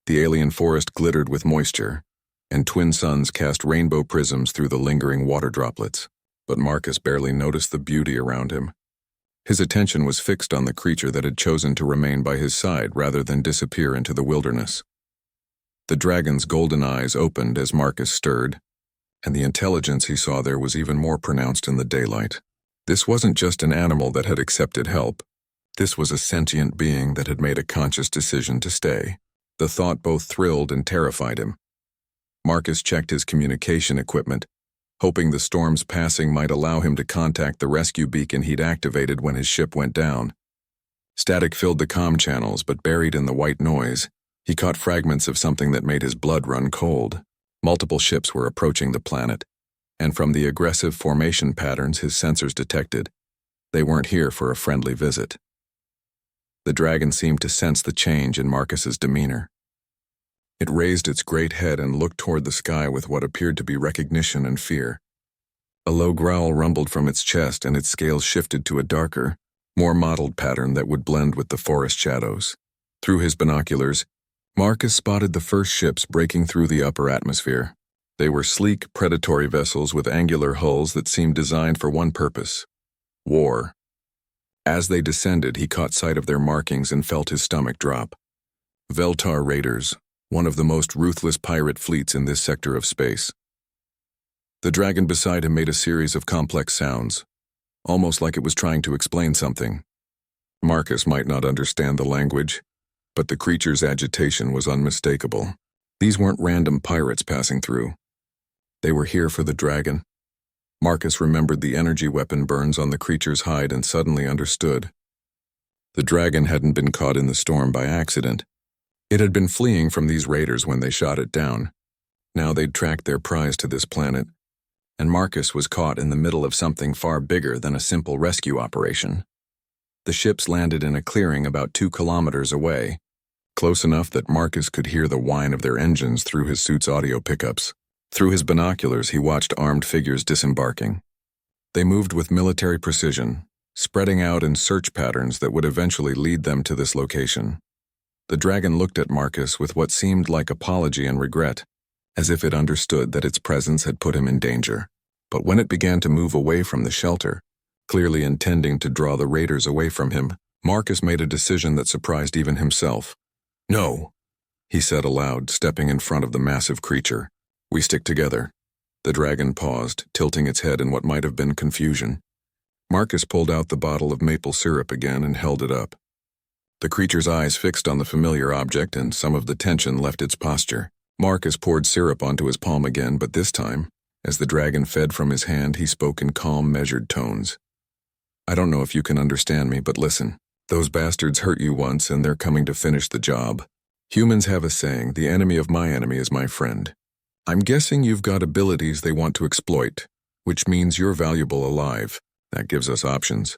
The alien forest glittered with moisture, and twin suns cast rainbow prisms through the lingering water droplets. But Marcus barely noticed the beauty around him. His attention was fixed on the creature that had chosen to remain by his side rather than disappear into the wilderness. The dragon's golden eyes opened as Marcus stirred, and the intelligence he saw there was even more pronounced in the daylight. This wasn't just an animal that had accepted help. This was a sentient being that had made a conscious decision to stay. The thought both thrilled and terrified him. Marcus checked his communication equipment, hoping the storm's passing might allow him to contact the rescue beacon he'd activated when his ship went down. Static filled the comm channels, but buried in the white noise, he caught fragments of something that made his blood run cold. Multiple ships were approaching the planet, and from the aggressive formation patterns his sensors detected, they weren't here for a friendly visit. The dragon seemed to sense the change in Marcus's demeanor. It raised its great head and looked toward the sky with what appeared to be recognition and fear. A low growl rumbled from its chest, and its scales shifted to a darker, more mottled pattern that would blend with the forest shadows. Through his binoculars, Marcus spotted the first ships breaking through the upper atmosphere. They were sleek, predatory vessels with angular hulls that seemed designed for one purpose: war. As they descended, he caught sight of their markings and felt his stomach drop. Veltar raiders, one of the most ruthless pirate fleets in this sector of space. The dragon beside him made a series of complex sounds, almost like it was trying to explain something. Marcus might not understand the language, but the creature's agitation was unmistakable. These weren't random pirates passing through. They were here for the dragon. Marcus remembered the energy weapon burns on the creature's hide and suddenly understood. The dragon hadn't been caught in the storm by accident. It had been fleeing from these raiders when they shot it down. Now they'd tracked their prize to this planet, and Marcus was caught in the middle of something far bigger than a simple rescue operation. The ships landed in a clearing about 2 kilometers away, close enough that Marcus could hear the whine of their engines through his suit's audio pickups. Through his binoculars, he watched armed figures disembarking. They moved with military precision, spreading out in search patterns that would eventually lead them to this location. The dragon looked at Marcus with what seemed like apology and regret, as if it understood that its presence had put him in danger. But when it began to move away from the shelter, clearly intending to draw the raiders away from him, Marcus made a decision that surprised even himself. "No," he said aloud, stepping in front of the massive creature. "We stick together." The dragon paused, tilting its head in what might have been confusion. Marcus pulled out the bottle of maple syrup again and held it up. The creature's eyes fixed on the familiar object, and some of the tension left its posture. Marcus poured syrup onto his palm again, but this time, as the dragon fed from his hand, he spoke in calm, measured tones. "I don't know if you can understand me, but listen. Those bastards hurt you once, and they're coming to finish the job. Humans have a saying, the enemy of my enemy is my friend. I'm guessing you've got abilities they want to exploit, which means you're valuable alive. That gives us options."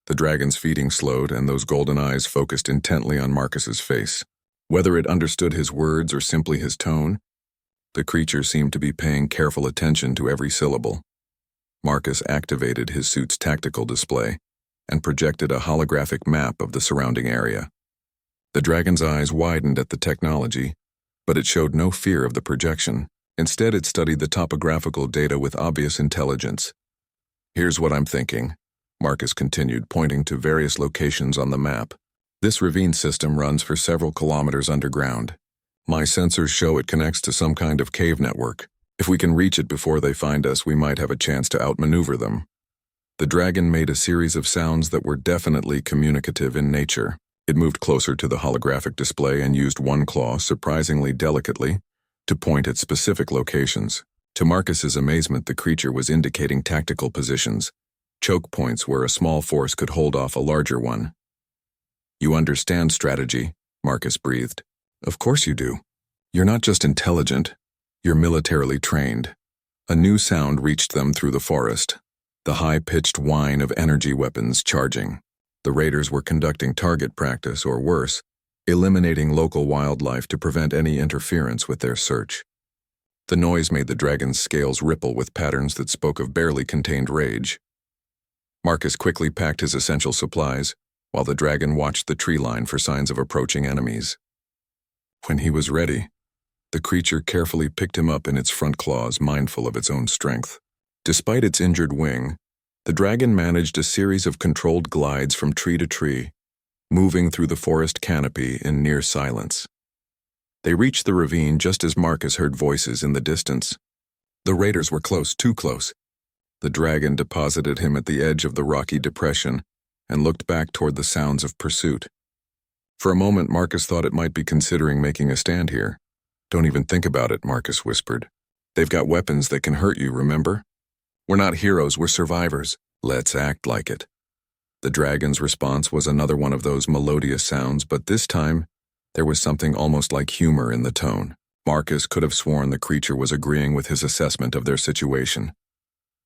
The dragon's feeding slowed, and those golden eyes focused intently on Marcus's face. Whether it understood his words or simply his tone, the creature seemed to be paying careful attention to every syllable. Marcus activated his suit's tactical display. and projected a holographic map of the surrounding area. The dragon's eyes widened at the technology, but it showed no fear of the projection. Instead, it studied the topographical data with obvious intelligence. "Here's what I'm thinking," Marcus continued, pointing to various locations on the map. "This ravine system runs for several kilometers underground. My sensors show it connects to some kind of cave network. If we can reach it before they find us, we might have a chance to outmaneuver them." The dragon made a series of sounds that were definitely communicative in nature. It moved closer to the holographic display and used one claw, surprisingly delicately, to point at specific locations. To Marcus's amazement, the creature was indicating tactical positions, choke points where a small force could hold off a larger one. "You understand strategy," Marcus breathed. "Of course you do. You're not just intelligent, you're militarily trained." A new sound reached them through the forest, the high-pitched whine of energy weapons charging. The raiders were conducting target practice, or worse, eliminating local wildlife to prevent any interference with their search. The noise made the dragon's scales ripple with patterns that spoke of barely contained rage. Marcus quickly packed his essential supplies, while the dragon watched the tree line for signs of approaching enemies. When he was ready, the creature carefully picked him up in its front claws, mindful of its own strength. Despite its injured wing, the dragon managed a series of controlled glides from tree to tree, moving through the forest canopy in near silence. They reached the ravine just as Marcus heard voices in the distance. The raiders were close, too close. The dragon deposited him at the edge of the rocky depression and looked back toward the sounds of pursuit. For a moment, Marcus thought it might be considering making a stand here. "Don't even think about it," Marcus whispered. "They've got weapons that can hurt you, remember? We're not heroes, we're survivors. Let's act like it." The dragon's response was another one of those melodious sounds, but this time, there was something almost like humor in the tone. Marcus could have sworn the creature was agreeing with his assessment of their situation.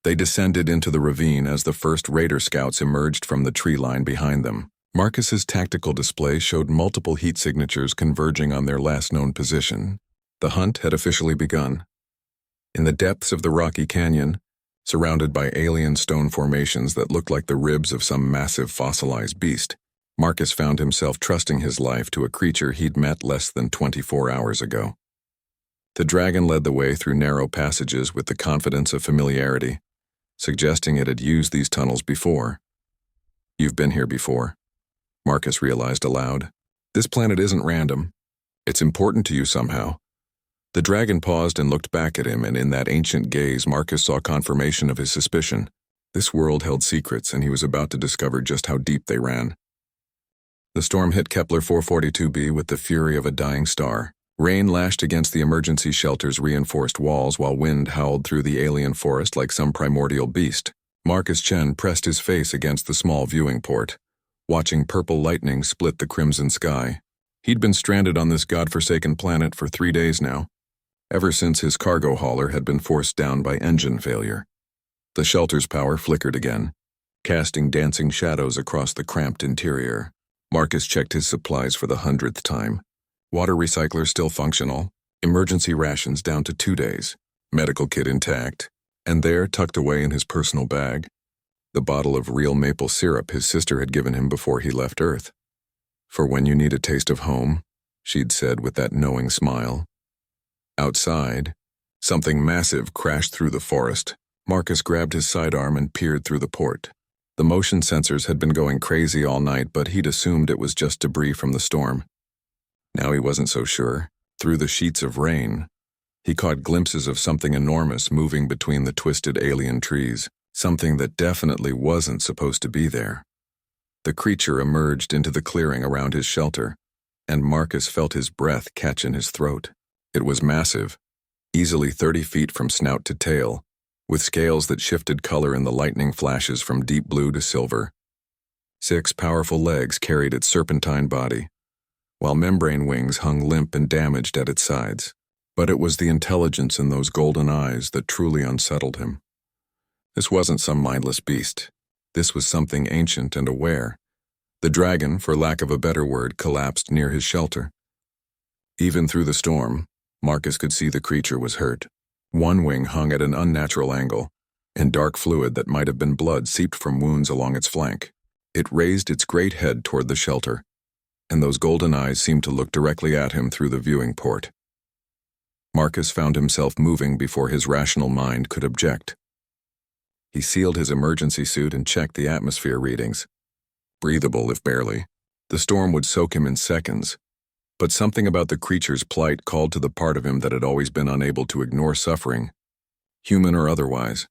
They descended into the ravine as the first raider scouts emerged from the tree line behind them. Marcus's tactical display showed multiple heat signatures converging on their last known position. The hunt had officially begun. In the depths of the rocky canyon, surrounded by alien stone formations that looked like the ribs of some massive fossilized beast, Marcus found himself trusting his life to a creature he'd met less than 24 hours ago. The dragon led the way through narrow passages with the confidence of familiarity, suggesting it had used these tunnels before. "You've been here before," Marcus realized aloud. "This planet isn't random. It's important to you somehow." The dragon paused and looked back at him, and in that ancient gaze, Marcus saw confirmation of his suspicion. This world held secrets, and he was about to discover just how deep they ran. The storm hit Kepler 442b with the fury of a dying star. Rain lashed against the emergency shelter's reinforced walls, while wind howled through the alien forest like some primordial beast. Marcus Chen pressed his face against the small viewing port, watching purple lightning split the crimson sky. He'd been stranded on this godforsaken planet for 3 days now, ever since his cargo hauler had been forced down by engine failure. The shelter's power flickered again, casting dancing shadows across the cramped interior. Marcus checked his supplies for the 100th time. Water recycler still functional, emergency rations down to 2 days, medical kit intact, and there, tucked away in his personal bag, the bottle of real maple syrup his sister had given him before he left Earth. "For when you need a taste of home," she'd said with that knowing smile. Outside, something massive crashed through the forest. Marcus grabbed his sidearm and peered through the port. The motion sensors had been going crazy all night, but he'd assumed it was just debris from the storm. Now he wasn't so sure. Through the sheets of rain, he caught glimpses of something enormous moving between the twisted alien trees, something that definitely wasn't supposed to be there. The creature emerged into the clearing around his shelter, and Marcus felt his breath catch in his throat. It was massive, easily 30 feet from snout to tail, with scales that shifted color in the lightning flashes from deep blue to silver. 6 powerful legs carried its serpentine body, while membrane wings hung limp and damaged at its sides. But it was the intelligence in those golden eyes that truly unsettled him. This wasn't some mindless beast. This was something ancient and aware. The dragon, for lack of a better word, collapsed near his shelter. Even through the storm, Marcus could see the creature was hurt. One wing hung at an unnatural angle, and dark fluid that might have been blood seeped from wounds along its flank. It raised its great head toward the shelter, and those golden eyes seemed to look directly at him through the viewing port. Marcus found himself moving before his rational mind could object. He sealed his emergency suit and checked the atmosphere readings. Breathable, if barely. The storm would soak him in seconds, but something about the creature's plight called to the part of him that had always been unable to ignore suffering, human or otherwise.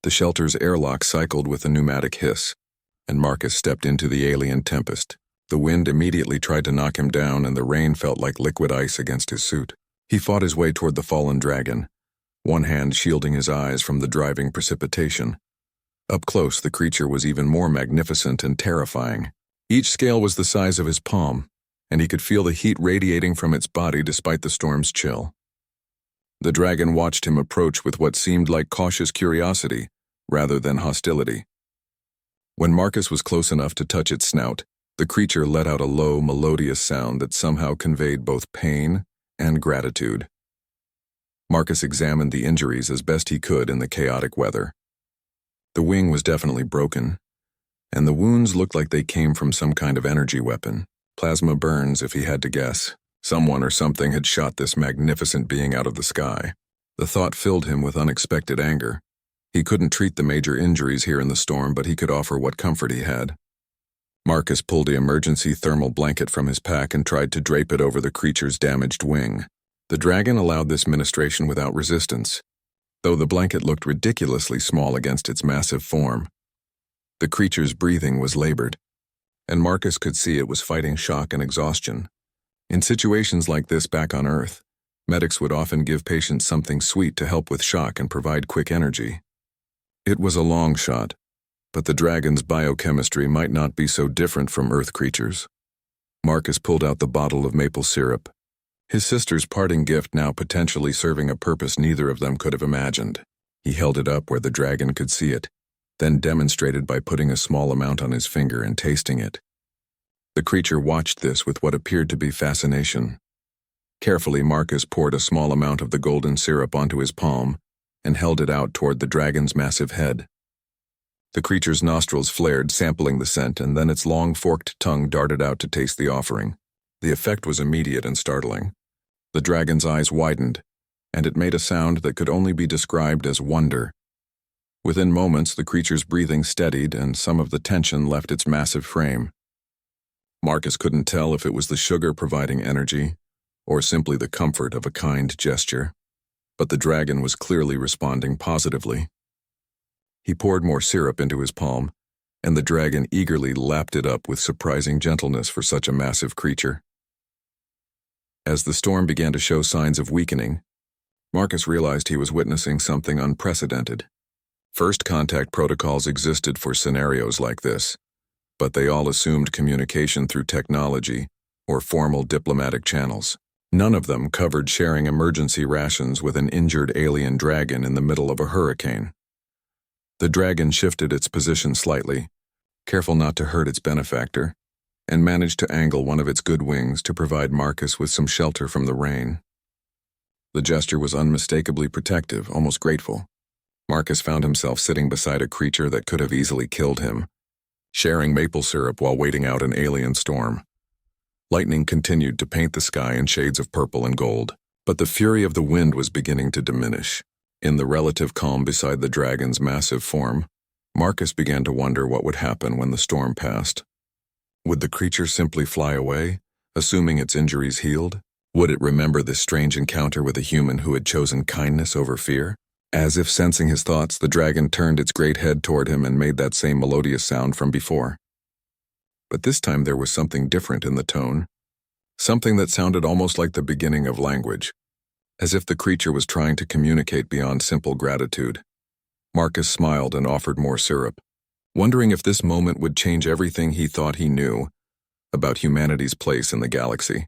The shelter's airlock cycled with a pneumatic hiss, and Marcus stepped into the alien tempest. The wind immediately tried to knock him down, and the rain felt like liquid ice against his suit. He fought his way toward the fallen dragon, one hand shielding his eyes from the driving precipitation. Up close, the creature was even more magnificent and terrifying. Each scale was the size of his palm, and he could feel the heat radiating from its body despite the storm's chill. The dragon watched him approach with what seemed like cautious curiosity, rather than hostility. When Marcus was close enough to touch its snout, the creature let out a low, melodious sound that somehow conveyed both pain and gratitude. Marcus examined the injuries as best he could in the chaotic weather. The wing was definitely broken, and the wounds looked like they came from some kind of energy weapon. Plasma burns, if he had to guess. Someone or something had shot this magnificent being out of the sky. The thought filled him with unexpected anger. He couldn't treat the major injuries here in the storm, but he could offer what comfort he had. Marcus pulled the emergency thermal blanket from his pack and tried to drape it over the creature's damaged wing. The dragon allowed this ministration without resistance, though the blanket looked ridiculously small against its massive form. The creature's breathing was labored, and Marcus could see it was fighting shock and exhaustion. In situations like this back on Earth, medics would often give patients something sweet to help with shock and provide quick energy. It was a long shot, but the dragon's biochemistry might not be so different from Earth creatures. Marcus pulled out the bottle of maple syrup, his sister's parting gift now potentially serving a purpose neither of them could have imagined. He held it up where the dragon could see it, then demonstrated by putting a small amount on his finger and tasting it. The creature watched this with what appeared to be fascination. Carefully, Marcus poured a small amount of the golden syrup onto his palm and held it out toward the dragon's massive head. The creature's nostrils flared, sampling the scent, and then its long forked tongue darted out to taste the offering. The effect was immediate and startling. The dragon's eyes widened, and it made a sound that could only be described as wonder. Within moments, the creature's breathing steadied and some of the tension left its massive frame. Marcus couldn't tell if it was the sugar providing energy or simply the comfort of a kind gesture, but the dragon was clearly responding positively. He poured more syrup into his palm, and the dragon eagerly lapped it up with surprising gentleness for such a massive creature. As the storm began to show signs of weakening, Marcus realized he was witnessing something unprecedented. First contact protocols existed for scenarios like this, but they all assumed communication through technology or formal diplomatic channels. None of them covered sharing emergency rations with an injured alien dragon in the middle of a hurricane. The dragon shifted its position slightly, careful not to hurt its benefactor, and managed to angle one of its good wings to provide Marcus with some shelter from the rain. The gesture was unmistakably protective, almost grateful. Marcus found himself sitting beside a creature that could have easily killed him, sharing maple syrup while waiting out an alien storm. Lightning continued to paint the sky in shades of purple and gold, but the fury of the wind was beginning to diminish. In the relative calm beside the dragon's massive form, Marcus began to wonder what would happen when the storm passed. Would the creature simply fly away, assuming its injuries healed? Would it remember this strange encounter with a human who had chosen kindness over fear? As if sensing his thoughts, the dragon turned its great head toward him and made that same melodious sound from before. But this time there was something different in the tone, something that sounded almost like the beginning of language, as if the creature was trying to communicate beyond simple gratitude. Marcus smiled and offered more syrup, wondering if this moment would change everything he thought he knew about humanity's place in the galaxy.